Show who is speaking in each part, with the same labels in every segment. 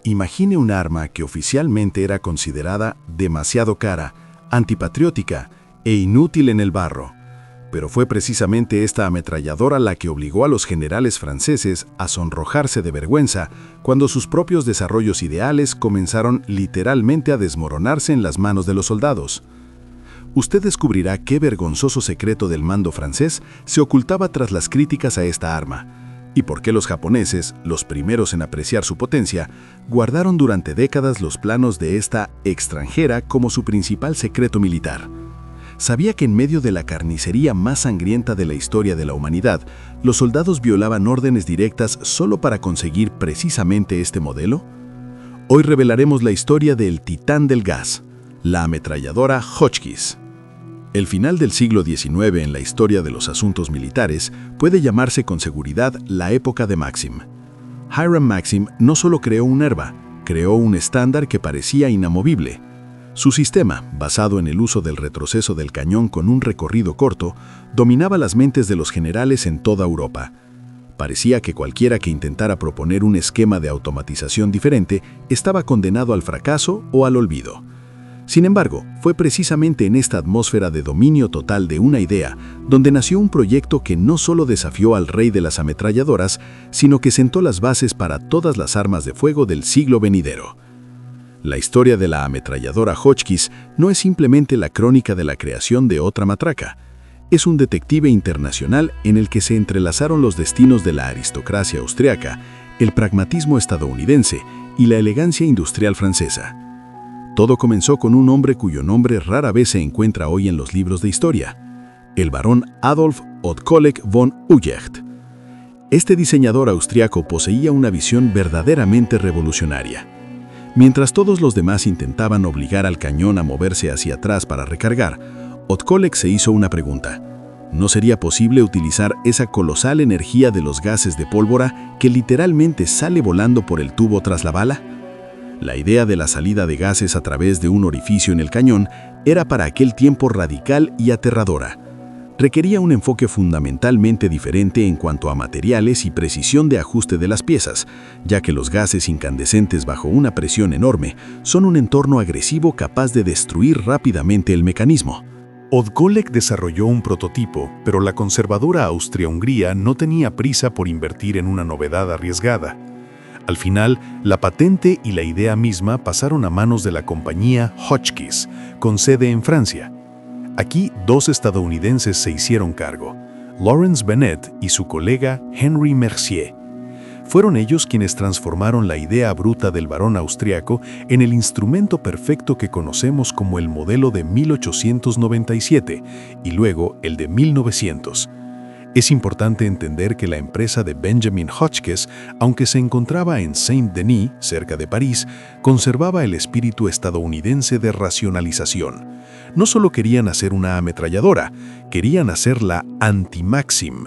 Speaker 1: Imagine un arma que oficialmente era considerada demasiado cara, antipatriótica e inútil en el barro. Pero fue precisamente esta ametralladora la que obligó a los generales franceses a sonrojarse de vergüenza cuando sus propios desarrollos ideales comenzaron literalmente a desmoronarse en las manos de los soldados. Usted descubrirá qué vergonzoso secreto del mando francés se ocultaba tras las críticas a esta arma, y por qué los japoneses, los primeros en apreciar su potencia, guardaron durante décadas los planos de esta extranjera como su principal secreto militar. ¿Sabía que en medio de la carnicería más sangrienta de la historia de la humanidad, los soldados violaban órdenes directas solo para conseguir precisamente este modelo? Hoy revelaremos la historia del titán del gas, la ametralladora Hotchkiss. El final del siglo XIX en la historia de los asuntos militares puede llamarse con seguridad la época de Maxim. Hiram Maxim no solo creó un arma, creó un estándar que parecía inamovible. Su sistema, basado en el uso del retroceso del cañón con un recorrido corto, dominaba las mentes de los generales en toda Europa. Parecía que cualquiera que intentara proponer un esquema de automatización diferente estaba condenado al fracaso o al olvido. Sin embargo, fue precisamente en esta atmósfera de dominio total de una idea donde nació un proyecto que no solo desafió al rey de las ametralladoras, sino que sentó las bases para todas las armas de fuego del siglo venidero. La historia de la ametralladora Hotchkiss no es simplemente la crónica de la creación de otra matraca. Es un detective internacional en el que se entrelazaron los destinos de la aristocracia austriaca, el pragmatismo estadounidense y la elegancia industrial francesa. Todo comenzó con un hombre cuyo nombre rara vez se encuentra hoy en los libros de historia, el barón Adolf Otkolek von Uecht. Este diseñador austriaco poseía una visión verdaderamente revolucionaria. Mientras todos los demás intentaban obligar al cañón a moverse hacia atrás para recargar, Otkolek se hizo una pregunta. ¿No sería posible utilizar esa colosal energía de los gases de pólvora que literalmente sale volando por el tubo tras la bala? La idea de la salida de gases a través de un orificio en el cañón era para aquel tiempo radical y aterradora. Requería un enfoque fundamentalmente diferente en cuanto a materiales y precisión de ajuste de las piezas, ya que los gases incandescentes bajo una presión enorme son un entorno agresivo capaz de destruir rápidamente el mecanismo.
Speaker 2: Otkolek desarrolló un prototipo, pero la conservadora Austria-Hungría no tenía prisa por invertir en una novedad arriesgada. Al final, la patente y la idea misma pasaron a manos de la compañía Hotchkiss, con sede en Francia. Aquí, dos estadounidenses se hicieron cargo, Lawrence Bennett y su colega Henry Mercier. Fueron ellos quienes transformaron la idea bruta del barón austriaco en el instrumento perfecto que conocemos como el modelo de 1897 y luego el de 1900. Es importante entender que la empresa de Benjamin Hotchkiss, aunque se encontraba en Saint-Denis, cerca de París, conservaba el espíritu estadounidense de racionalización. No solo querían hacer una ametralladora, querían hacer la anti-Maxim.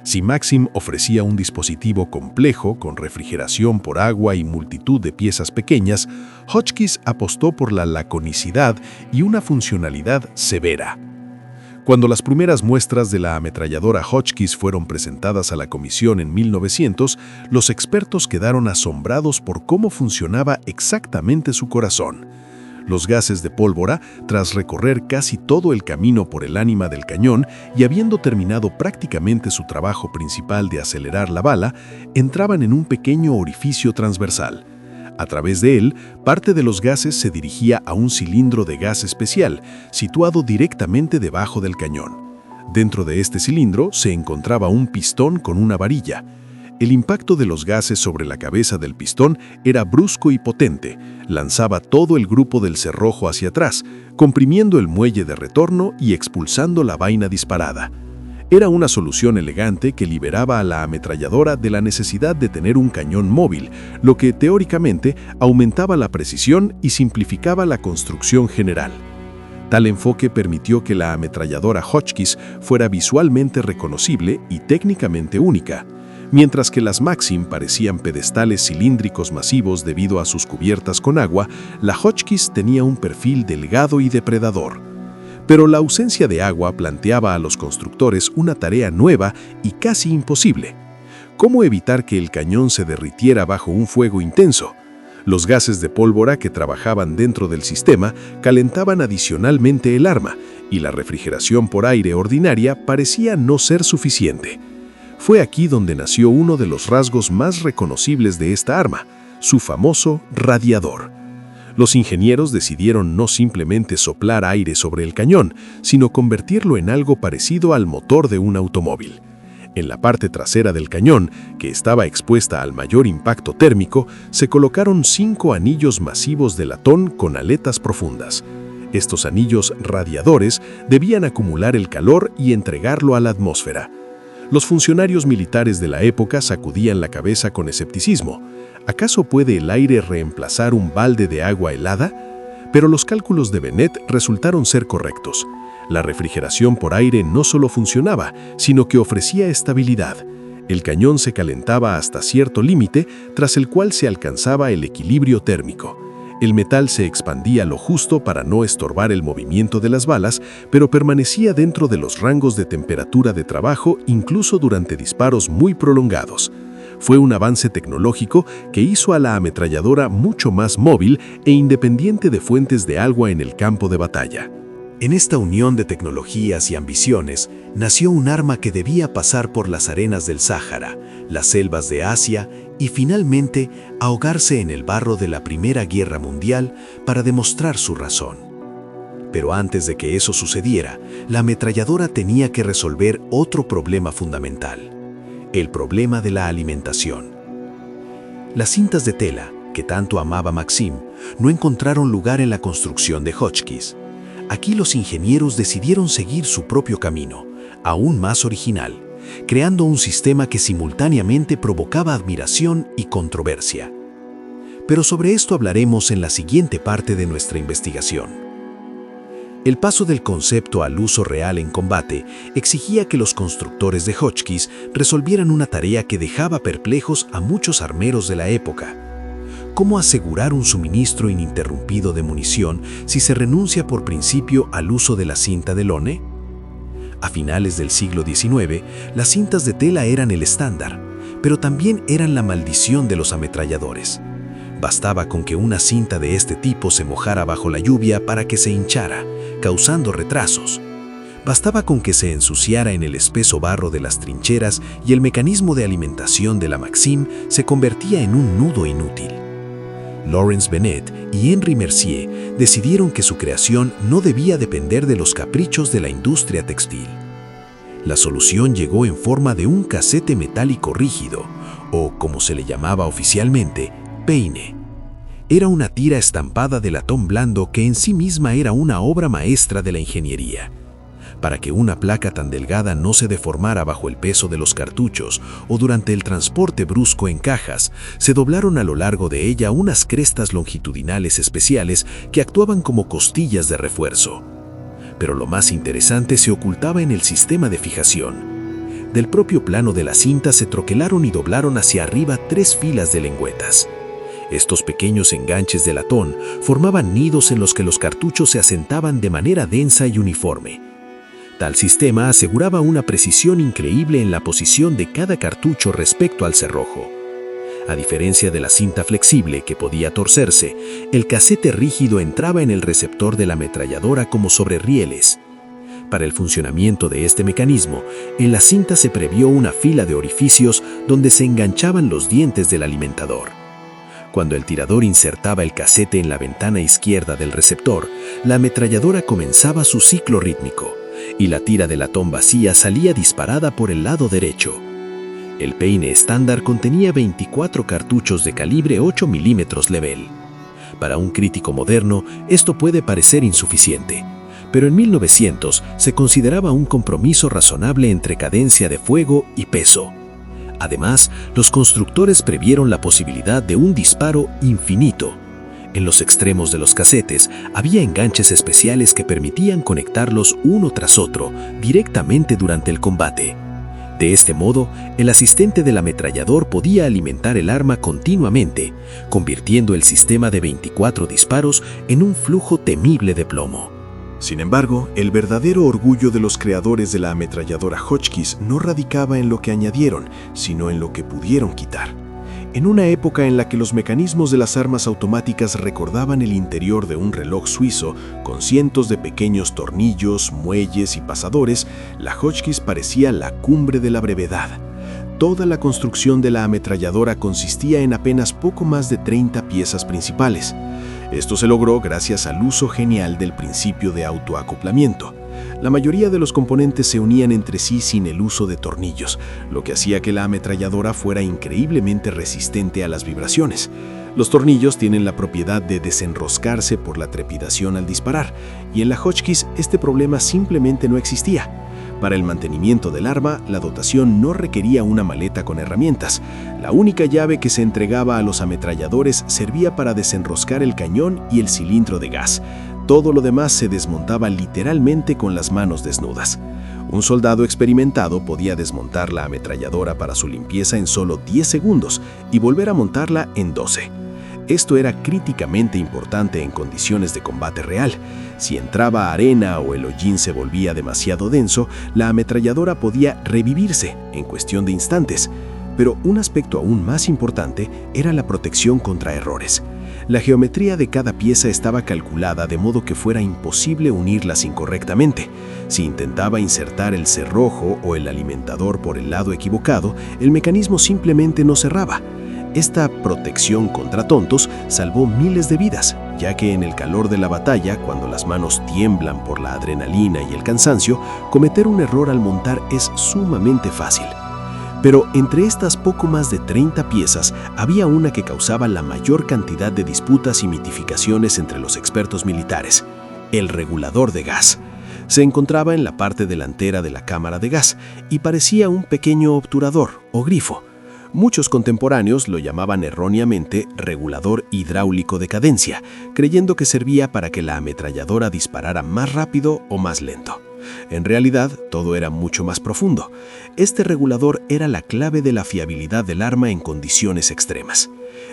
Speaker 2: Si Maxim ofrecía un dispositivo complejo con refrigeración por agua y multitud de piezas pequeñas, Hotchkiss apostó por la laconicidad y una funcionalidad severa. Cuando las primeras muestras de la ametralladora Hotchkiss fueron presentadas a la comisión en 1900, los expertos quedaron asombrados por cómo funcionaba exactamente su corazón. Los gases de pólvora, tras recorrer casi todo el camino por el ánima del cañón y habiendo terminado prácticamente su trabajo principal de acelerar la bala, entraban en un pequeño orificio transversal. A través de él, parte de los gases se dirigía a un cilindro de gas especial, situado directamente debajo del cañón. Dentro de este cilindro se encontraba un pistón con una varilla. El impacto de los gases sobre la cabeza del pistón era brusco y potente, lanzaba todo el grupo del cerrojo hacia atrás, comprimiendo el muelle de retorno y expulsando la vaina disparada. Era una solución elegante que liberaba a la ametralladora de la necesidad de tener un cañón móvil, lo que teóricamente aumentaba la precisión y simplificaba la construcción general. Tal enfoque permitió que la ametralladora Hotchkiss fuera visualmente reconocible y técnicamente única. Mientras que las Maxim parecían pedestales cilíndricos masivos debido a sus cubiertas con agua, la Hotchkiss tenía un perfil delgado y depredador. Pero la ausencia de agua planteaba a los constructores una tarea nueva y casi imposible. ¿Cómo evitar que el cañón se derritiera bajo un fuego intenso? Los gases de pólvora que trabajaban dentro del sistema calentaban adicionalmente el arma, y la refrigeración por aire ordinaria parecía no ser suficiente. Fue aquí donde nació uno de los rasgos más reconocibles de esta arma, su famoso radiador. Los ingenieros decidieron no simplemente soplar aire sobre el cañón, sino convertirlo en algo parecido al motor de un automóvil. En la parte trasera del cañón, que estaba expuesta al mayor impacto térmico, se colocaron 5 anillos masivos de latón con aletas profundas. Estos anillos radiadores debían acumular el calor y entregarlo a la atmósfera. Los funcionarios militares de la época sacudían la cabeza con escepticismo. ¿Acaso puede el aire reemplazar un balde de agua helada? Pero los cálculos de Bennett resultaron ser correctos. La refrigeración por aire no solo funcionaba, sino que ofrecía estabilidad. El cañón se calentaba hasta cierto límite, tras el cual se alcanzaba el equilibrio térmico. El metal se expandía lo justo para no estorbar el movimiento de las balas, pero permanecía dentro de los rangos de temperatura de trabajo incluso durante disparos muy prolongados. Fue un avance tecnológico que hizo a la ametralladora mucho más móvil e independiente de fuentes de agua en el campo de batalla.
Speaker 3: En esta unión de tecnologías y ambiciones, nació un arma que debía pasar por las arenas del Sáhara, las selvas de Asia y finalmente ahogarse en el barro de la Primera Guerra Mundial para demostrar su razón. Pero antes de que eso sucediera, la ametralladora tenía que resolver otro problema fundamental: el problema de la alimentación. Las cintas de tela, que tanto amaba Maxim, no encontraron lugar en la construcción de Hotchkiss. Aquí los ingenieros decidieron seguir su propio camino, aún más original, creando un sistema que simultáneamente provocaba admiración y controversia. Pero sobre esto hablaremos en la siguiente parte de nuestra investigación. El paso del concepto al uso real en combate exigía que los constructores de Hotchkiss resolvieran una tarea que dejaba perplejos a muchos armeros de la época. ¿Cómo asegurar un suministro ininterrumpido de munición si se renuncia por principio al uso de la cinta de lone? A finales del siglo XIX, las cintas de tela eran el estándar, pero también eran la maldición de los ametralladores. Bastaba con que una cinta de este tipo se mojara bajo la lluvia para que se hinchara, causando retrasos. Bastaba con que se ensuciara en el espeso barro de las trincheras y el mecanismo de alimentación de la Maxim se convertía en un nudo inútil. Lawrence Bennett y Henri Mercier decidieron que su creación no debía depender de los caprichos de la industria textil. La solución llegó en forma de un casete metálico rígido, o como se le llamaba oficialmente, peine. Era una tira estampada de latón blando que en sí misma era una obra maestra de la ingeniería. Para que una placa tan delgada no se deformara bajo el peso de los cartuchos o durante el transporte brusco en cajas, se doblaron a lo largo de ella unas crestas longitudinales especiales que actuaban como costillas de refuerzo. Pero lo más interesante se ocultaba en el sistema de fijación. Del propio plano de la cinta se troquelaron y doblaron hacia arriba 3 filas de lengüetas. Estos pequeños enganches de latón formaban nidos en los que los cartuchos se asentaban de manera densa y uniforme. Tal sistema aseguraba una precisión increíble en la posición de cada cartucho respecto al cerrojo. A diferencia de la cinta flexible que podía torcerse, el casete rígido entraba en el receptor de la ametralladora como sobre rieles. Para el funcionamiento de este mecanismo, en la cinta se previó una fila de orificios donde se enganchaban los dientes del alimentador. Cuando el tirador insertaba el casete en la ventana izquierda del receptor, la ametralladora comenzaba su ciclo rítmico, y la tira de latón vacía salía disparada por el lado derecho. El peine estándar contenía 24 cartuchos de calibre 8 mm Lebel. Para un crítico moderno, esto puede parecer insuficiente, pero en 1900 se consideraba un compromiso razonable entre cadencia de fuego y peso. Además, los constructores previeron la posibilidad de un disparo infinito. En los extremos de los casetes había enganches especiales que permitían conectarlos uno tras otro directamente durante el combate. De este modo, el asistente del ametrallador podía alimentar el arma continuamente, convirtiendo el sistema de 24 disparos en un flujo temible de plomo.
Speaker 4: Sin embargo, el verdadero orgullo de los creadores de la ametralladora Hotchkiss no radicaba en lo que añadieron, sino en lo que pudieron quitar. En una época en la que los mecanismos de las armas automáticas recordaban el interior de un reloj suizo con cientos de pequeños tornillos, muelles y pasadores, la Hotchkiss parecía la cumbre de la brevedad. Toda la construcción de la ametralladora consistía en apenas poco más de 30 piezas principales. Esto se logró gracias al uso genial del principio de autoacoplamiento. La mayoría de los componentes se unían entre sí sin el uso de tornillos, lo que hacía que la ametralladora fuera increíblemente resistente a las vibraciones. Los tornillos tienen la propiedad de desenroscarse por la trepidación al disparar, y en la Hotchkiss este problema simplemente no existía. Para el mantenimiento del arma, la dotación no requería una maleta con herramientas. La única llave que se entregaba a los ametralladores servía para desenroscar el cañón y el cilindro de gas. Todo lo demás se desmontaba literalmente con las manos desnudas. Un soldado experimentado podía desmontar la ametralladora para su limpieza en solo 10 segundos y volver a montarla en 12. Esto era críticamente importante en condiciones de combate real. Si entraba arena o el hollín se volvía demasiado denso, la ametralladora podía revivirse en cuestión de instantes. Pero un aspecto aún más importante era la protección contra errores. La geometría de cada pieza estaba calculada de modo que fuera imposible unirlas incorrectamente. Si intentaba insertar el cerrojo o el alimentador por el lado equivocado, el mecanismo simplemente no cerraba. Esta protección contra tontos salvó miles de vidas, ya que en el calor de la batalla, cuando las manos tiemblan por la adrenalina y el cansancio, cometer un error al montar es sumamente fácil. Pero entre estas poco más de 30 piezas, había una que causaba la mayor cantidad de disputas y mitificaciones entre los expertos militares: el regulador de gas. Se encontraba en la parte delantera de la cámara de gas y parecía un pequeño obturador o grifo. Muchos contemporáneos lo llamaban erróneamente regulador hidráulico de cadencia, creyendo que servía para que la ametralladora disparara más rápido o más lento. En realidad, todo era mucho más profundo. Este regulador era la clave de la fiabilidad del arma en condiciones extremas.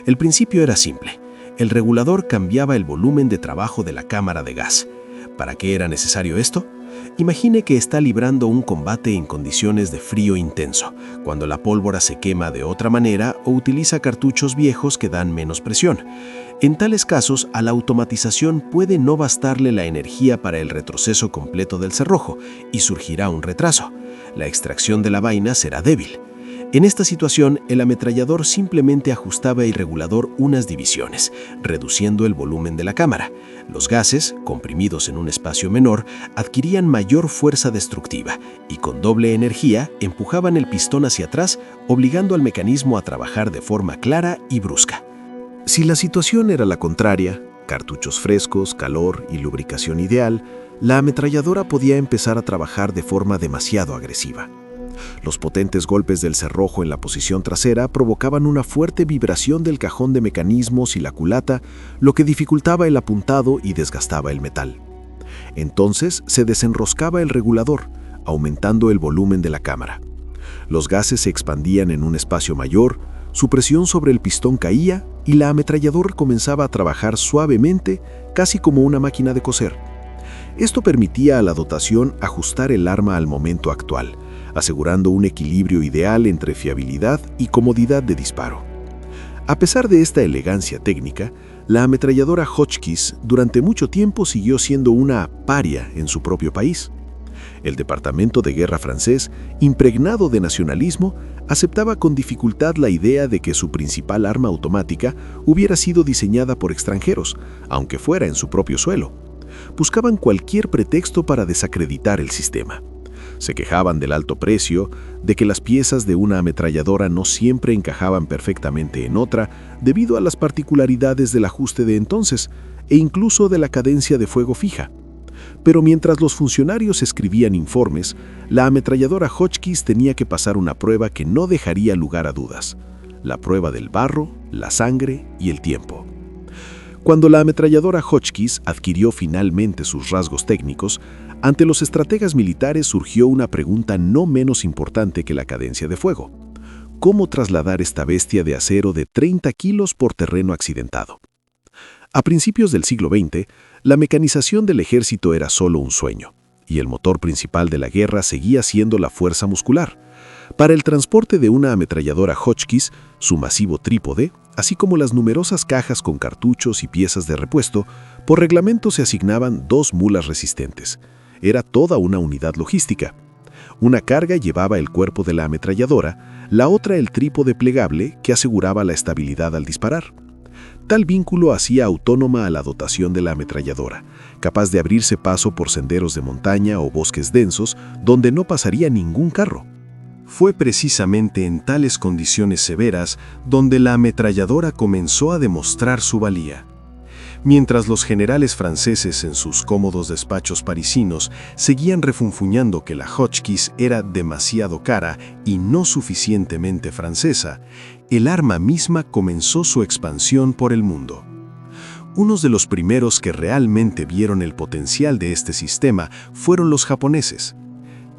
Speaker 4: El principio era simple. El regulador cambiaba el volumen de trabajo de la cámara de gas. ¿Para qué era necesario esto? Imagine que está librando un combate en condiciones de frío intenso, cuando la pólvora se quema de otra manera o utiliza cartuchos viejos que dan menos presión. En tales casos, a la automatización puede no bastarle la energía para el retroceso completo del cerrojo y surgirá un retraso. La extracción de la vaina será débil. En esta situación, el ametrallador simplemente ajustaba el regulador unas divisiones, reduciendo el volumen de la cámara. Los gases, comprimidos en un espacio menor, adquirían mayor fuerza destructiva y con doble energía empujaban el pistón hacia atrás, obligando al mecanismo a trabajar de forma clara y brusca. Si la situación era la contraria, cartuchos frescos, calor y lubricación ideal, la ametralladora podía empezar a trabajar de forma demasiado agresiva. Los potentes golpes del cerrojo en la posición trasera provocaban una fuerte vibración del cajón de mecanismos y la culata, lo que dificultaba el apuntado y desgastaba el metal. Entonces se desenroscaba el regulador, aumentando el volumen de la cámara. Los gases se expandían en un espacio mayor, su presión sobre el pistón caía y la ametralladora comenzaba a trabajar suavemente, casi como una máquina de coser. Esto permitía a la dotación ajustar el arma al momento actual, asegurando un equilibrio ideal entre fiabilidad y comodidad de disparo. A pesar de esta elegancia técnica, la ametralladora Hotchkiss durante mucho tiempo siguió siendo una paria en su propio país. El Departamento de Guerra francés, impregnado de nacionalismo, aceptaba con dificultad la idea de que su principal arma automática hubiera sido diseñada por extranjeros, aunque fuera en su propio suelo. Buscaban cualquier pretexto para desacreditar el sistema. Se quejaban del alto precio, de que las piezas de una ametralladora no siempre encajaban perfectamente en otra debido a las particularidades del ajuste de entonces e incluso de la cadencia de fuego fija. Pero mientras los funcionarios escribían informes, la ametralladora Hotchkiss tenía que pasar una prueba que no dejaría lugar a dudas: la prueba del barro, la sangre y el tiempo. Cuando la ametralladora Hotchkiss adquirió finalmente sus rasgos técnicos, ante los estrategas militares surgió una pregunta no menos importante que la cadencia de fuego: ¿cómo trasladar esta bestia de acero de 30 kilos por terreno accidentado? A principios del siglo XX, la mecanización del ejército era solo un sueño, y el motor principal de la guerra seguía siendo la fuerza muscular. Para el transporte de una ametralladora Hotchkiss, su masivo trípode, así como las numerosas cajas con cartuchos y piezas de repuesto, por reglamento se asignaban 2 mulas resistentes. Era toda una unidad logística. Una carga llevaba el cuerpo de la ametralladora, la otra el trípode plegable que aseguraba la estabilidad al disparar. Tal vínculo hacía autónoma a la dotación de la ametralladora, capaz de abrirse paso por senderos de montaña o bosques densos donde no pasaría ningún carro. Fue precisamente en tales condiciones severas donde la ametralladora comenzó a demostrar su valía. Mientras los generales franceses en sus cómodos despachos parisinos seguían refunfuñando que la Hotchkiss era demasiado cara y no suficientemente francesa, el arma misma comenzó su expansión por el mundo. Unos de los primeros que realmente vieron el potencial de este sistema fueron los japoneses.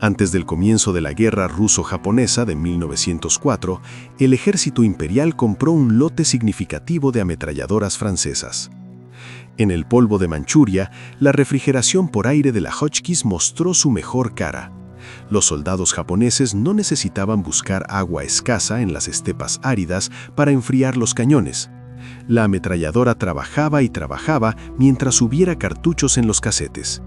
Speaker 4: Antes del comienzo de la guerra ruso-japonesa de 1904, el ejército imperial compró un lote significativo de ametralladoras francesas. En el polvo de Manchuria, la refrigeración por aire de la Hotchkiss mostró su mejor cara. Los soldados japoneses no necesitaban buscar agua escasa en las estepas áridas para enfriar los cañones. La ametralladora trabajaba y trabajaba mientras hubiera cartuchos en los casetes.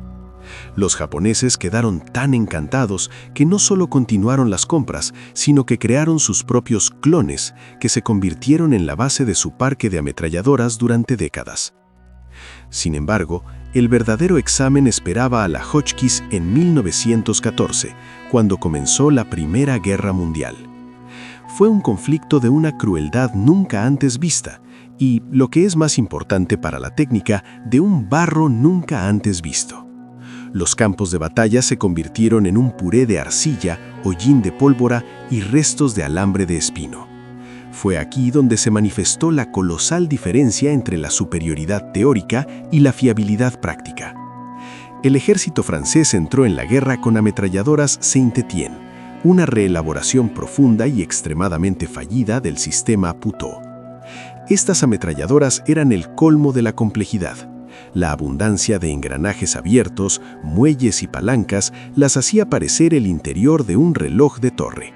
Speaker 4: Los japoneses quedaron tan encantados que no solo continuaron las compras, sino que crearon sus propios clones, que se convirtieron en la base de su parque de ametralladoras durante décadas. Sin embargo, el verdadero examen esperaba a la Hotchkiss en 1914, cuando comenzó la Primera Guerra Mundial. Fue un conflicto de una crueldad nunca antes vista y, lo que es más importante para la técnica, de un barro nunca antes visto. Los campos de batalla se convirtieron en un puré de arcilla, hollín de pólvora y restos de alambre de espino. Fue aquí donde se manifestó la colosal diferencia entre la superioridad teórica y la fiabilidad práctica. El ejército francés entró en la guerra con ametralladoras Saint-Étienne, una reelaboración profunda y extremadamente fallida del sistema Puteaux. Estas ametralladoras eran el colmo de la complejidad. La abundancia de engranajes abiertos, muelles y palancas las hacía parecer el interior de un reloj de torre.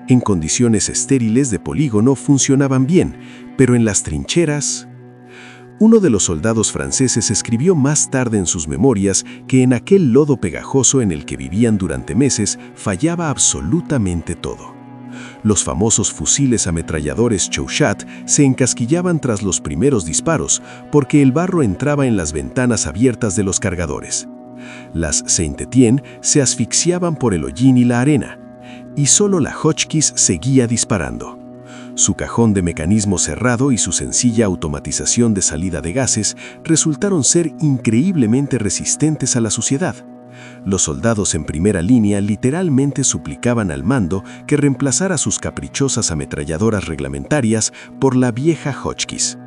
Speaker 4: En condiciones estériles de polígono funcionaban bien, pero en las trincheras... Uno de los soldados franceses escribió más tarde en sus memorias que en aquel lodo pegajoso en el que vivían durante meses fallaba absolutamente todo. Los famosos fusiles ametralladores Chauchat se encasquillaban tras los primeros disparos porque el barro entraba en las ventanas abiertas de los cargadores. Las Saint-Étienne se asfixiaban por el hollín y la arena, y solo la Hotchkiss seguía disparando. Su cajón de mecanismo cerrado y su sencilla automatización de salida de gases resultaron ser increíblemente resistentes a la suciedad. Los soldados en primera línea literalmente suplicaban al mando que reemplazara sus caprichosas ametralladoras reglamentarias por la vieja Hotchkiss.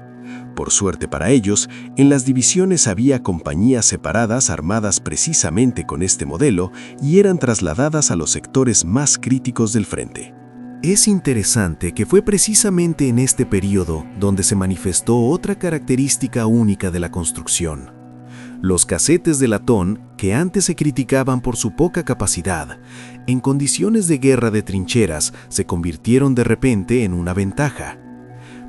Speaker 4: Por suerte para ellos, en las divisiones había compañías separadas armadas precisamente con este modelo y eran trasladadas a los sectores más críticos del frente.
Speaker 3: Es interesante que fue precisamente en este periodo donde se manifestó otra característica única de la construcción. Los casetes de latón, que antes se criticaban por su poca capacidad, en condiciones de guerra de trincheras se convirtieron de repente en una ventaja.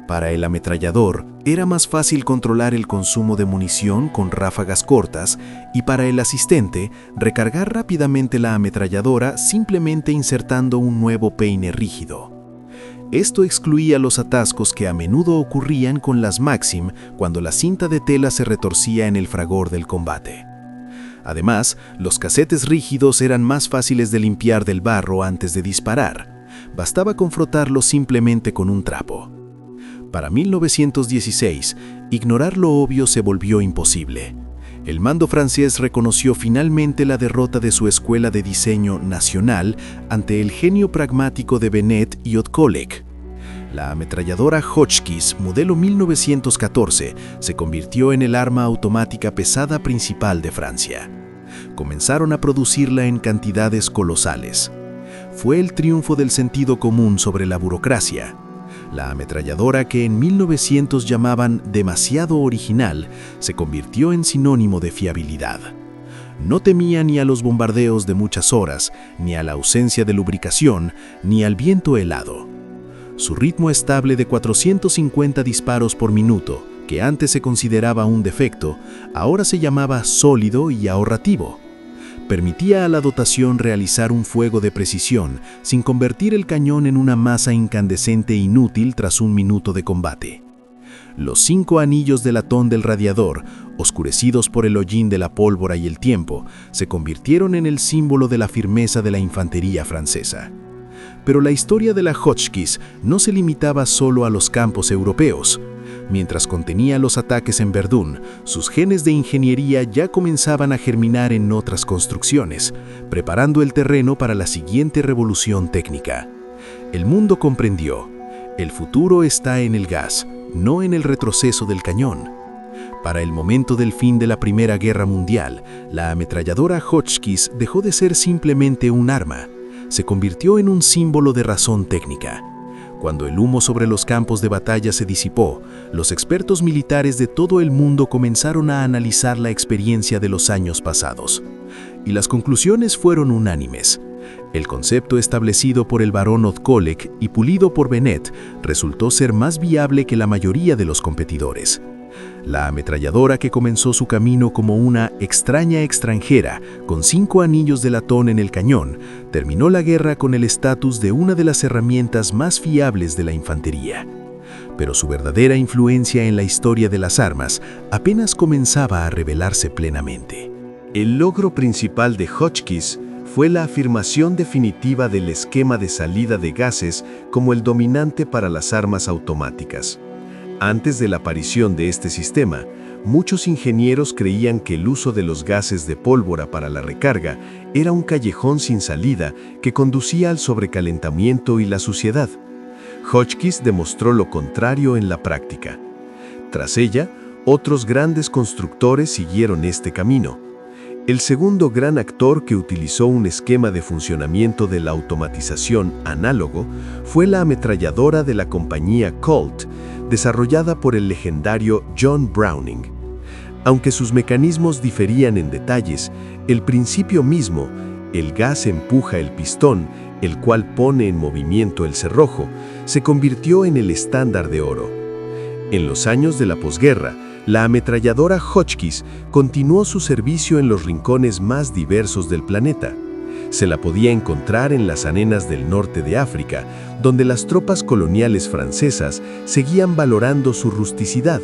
Speaker 3: Para el ametrallador era más fácil controlar el consumo de munición con ráfagas cortas y para el asistente recargar rápidamente la ametralladora simplemente insertando un nuevo peine rígido. Esto excluía los atascos que a menudo ocurrían con las Maxim cuando la cinta de tela se retorcía en el fragor del combate. Además, los casetes rígidos eran más fáciles de limpiar del barro antes de disparar. Bastaba con frotarlos simplemente con un trapo. Para 1916, ignorar lo obvio se volvió imposible. El mando francés reconoció finalmente la derrota de su escuela de diseño nacional ante el genio pragmático de Benet y Haute-Colec. La ametralladora Hotchkiss modelo 1914 se convirtió en el arma automática pesada principal de Francia. Comenzaron a producirla en cantidades colosales. Fue el triunfo del sentido común sobre la burocracia. La ametralladora que en 1900 llamaban demasiado original se convirtió en sinónimo de fiabilidad.
Speaker 4: No temía ni a los bombardeos de muchas horas, ni a la ausencia de lubricación, ni al viento helado. Su ritmo estable de 450 disparos por minuto, que antes se consideraba un defecto, ahora se llamaba sólido y ahorrativo. Permitía a la dotación realizar un fuego de precisión sin convertir el cañón en una masa incandescente inútil tras un minuto de combate. Los 5 anillos de latón del radiador, oscurecidos por el hollín de la pólvora y el tiempo, se convirtieron en el símbolo de la firmeza de la infantería francesa. Pero la historia de la Hotchkiss no se limitaba solo a los campos europeos. Mientras contenía los ataques en Verdún, sus genes de ingeniería ya comenzaban a germinar en otras construcciones, preparando el terreno para la siguiente revolución técnica. El mundo comprendió: el futuro está en el gas, no en el retroceso del cañón. Para el momento del fin de la Primera Guerra Mundial, la ametralladora Hotchkiss dejó de ser simplemente un arma. Se convirtió en un símbolo de razón técnica. Cuando el humo sobre los campos de batalla se disipó, los expertos militares de todo el mundo comenzaron a analizar la experiencia de los años pasados. Y las conclusiones fueron unánimes. El concepto establecido por el barón Odkolek y pulido por Bennett resultó ser más viable que la mayoría de los competidores. La ametralladora, que comenzó su camino como una extraña extranjera con 5 anillos de latón en el cañón, terminó la guerra con el estatus de una de las herramientas más fiables de la infantería. Pero su verdadera influencia en la historia de las armas apenas comenzaba a revelarse plenamente.
Speaker 3: El logro principal de Hotchkiss fue la afirmación definitiva del esquema de salida de gases como el dominante para las armas automáticas. Antes de la aparición de este sistema, muchos ingenieros creían que el uso de los gases de pólvora para la recarga era un callejón sin salida que conducía al sobrecalentamiento y la suciedad. Hotchkiss demostró lo contrario en la práctica. Tras ella, otros grandes constructores siguieron este camino. El segundo gran actor que utilizó un esquema de funcionamiento de la automatización análogo fue la ametralladora de la compañía Colt, desarrollada por el legendario John Browning. Aunque sus mecanismos diferían en detalles, el principio mismo, el gas empuja el pistón, el cual pone en movimiento el cerrojo, se convirtió en el estándar de oro. En los años de la posguerra, la ametralladora Hotchkiss continuó su servicio en los rincones más diversos del planeta. Se la podía encontrar en las arenas del norte de África, donde las tropas coloniales francesas seguían valorando su rusticidad.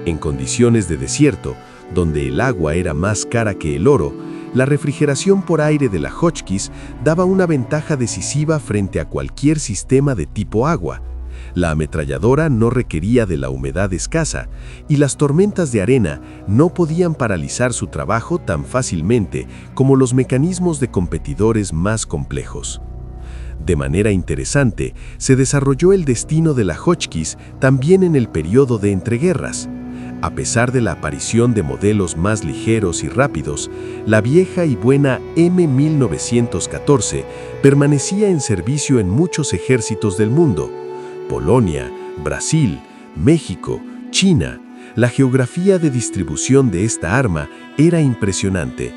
Speaker 3: En condiciones de desierto, donde el agua era más cara que el oro, la refrigeración por aire de la Hotchkiss daba una ventaja decisiva frente a cualquier sistema de tipo agua. La ametralladora no requería de la humedad escasa, y las tormentas de arena no podían paralizar su trabajo tan fácilmente como los mecanismos de competidores más complejos. De manera interesante, se desarrolló el destino de la Hotchkiss también en el periodo de entreguerras. A pesar de la aparición de modelos más ligeros y rápidos, la vieja y buena M1914 permanecía en servicio en muchos ejércitos del mundo. Polonia, Brasil, México, China. La geografía de distribución de esta arma era impresionante.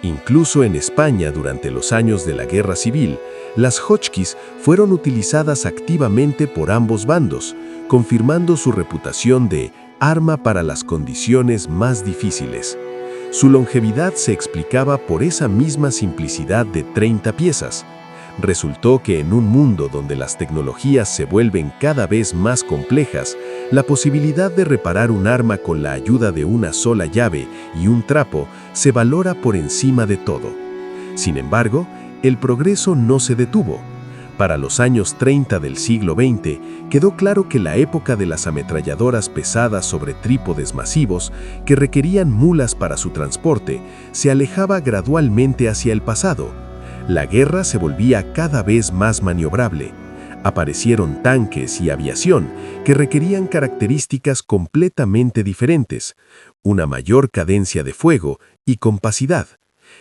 Speaker 3: Incluso en España, durante los años de la Guerra Civil, las Hotchkiss fueron utilizadas activamente por ambos bandos, confirmando su reputación de arma para las condiciones más difíciles. Su longevidad se explicaba por esa misma simplicidad de 30 piezas. Resultó que en un mundo donde las tecnologías se vuelven cada vez más complejas, la posibilidad de reparar un arma con la ayuda de una sola llave y un trapo se valora por encima de todo. Sin embargo, el progreso no se detuvo. Para los años 30 del siglo XX, quedó claro que la época de las ametralladoras pesadas sobre trípodes masivos, que requerían mulas para su transporte, se alejaba gradualmente hacia el pasado. La guerra se volvía cada vez más maniobrable. Aparecieron tanques y aviación que requerían características completamente diferentes, una mayor cadencia de fuego y compacidad.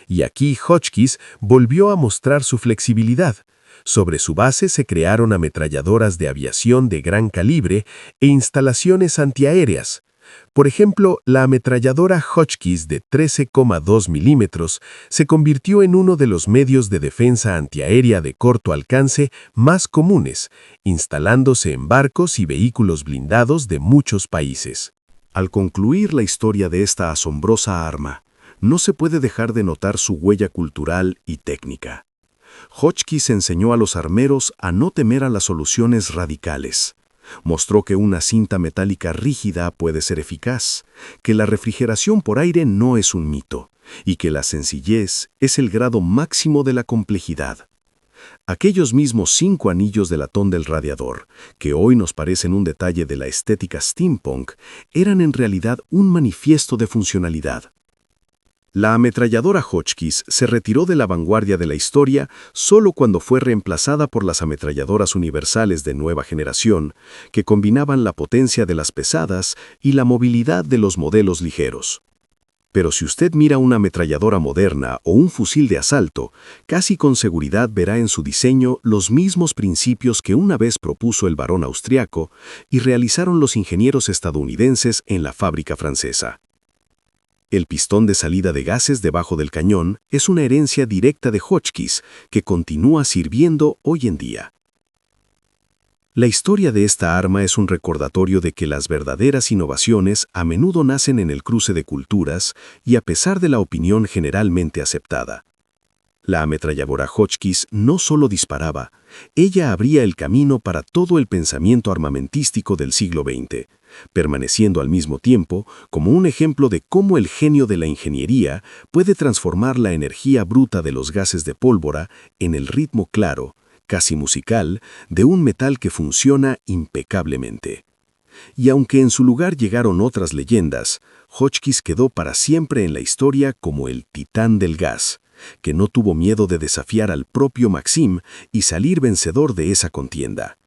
Speaker 3: Y aquí Hotchkiss volvió a mostrar su flexibilidad. Sobre su base se crearon ametralladoras de aviación de gran calibre e instalaciones antiaéreas.
Speaker 4: Por ejemplo, la ametralladora Hotchkiss de 13,2 milímetros se convirtió en uno de los medios de defensa antiaérea de corto alcance más comunes, instalándose en barcos y vehículos blindados de muchos países.
Speaker 1: Al concluir la historia de esta asombrosa arma, no se puede dejar de notar su huella cultural y técnica. Hotchkiss enseñó a los armeros a no temer a las soluciones radicales. Mostró que una cinta metálica rígida puede ser eficaz, que la refrigeración por aire no es un mito, y que la sencillez es el grado máximo de la complejidad. Aquellos mismos 5 anillos de latón del radiador, que hoy nos parecen un detalle de la estética steampunk, eran en realidad un manifiesto de funcionalidad. La ametralladora Hotchkiss se retiró de la vanguardia de la historia solo cuando fue reemplazada por las ametralladoras universales de nueva generación, que combinaban la potencia de las pesadas y la movilidad de los modelos ligeros. Pero si usted mira una ametralladora moderna o un fusil de asalto, casi con seguridad verá en su diseño los mismos principios que una vez propuso el barón austriaco y realizaron los ingenieros estadounidenses en la fábrica francesa. El pistón de salida de gases debajo del cañón es una herencia directa de Hotchkiss que continúa sirviendo hoy en día. La historia de esta arma es un recordatorio de que las verdaderas innovaciones a menudo nacen en el cruce de culturas y a pesar de la opinión generalmente aceptada. La ametralladora Hotchkiss no solo disparaba, ella abría el camino para todo el pensamiento armamentístico del siglo XX, permaneciendo al mismo tiempo como un ejemplo de cómo el genio de la ingeniería puede transformar la energía bruta de los gases de pólvora en el ritmo claro, casi musical, de un metal que funciona impecablemente. Y aunque en su lugar llegaron otras leyendas, Hotchkiss quedó para siempre en la historia como el titán del gas, que no tuvo miedo de desafiar al propio Maxim y salir vencedor de esa contienda.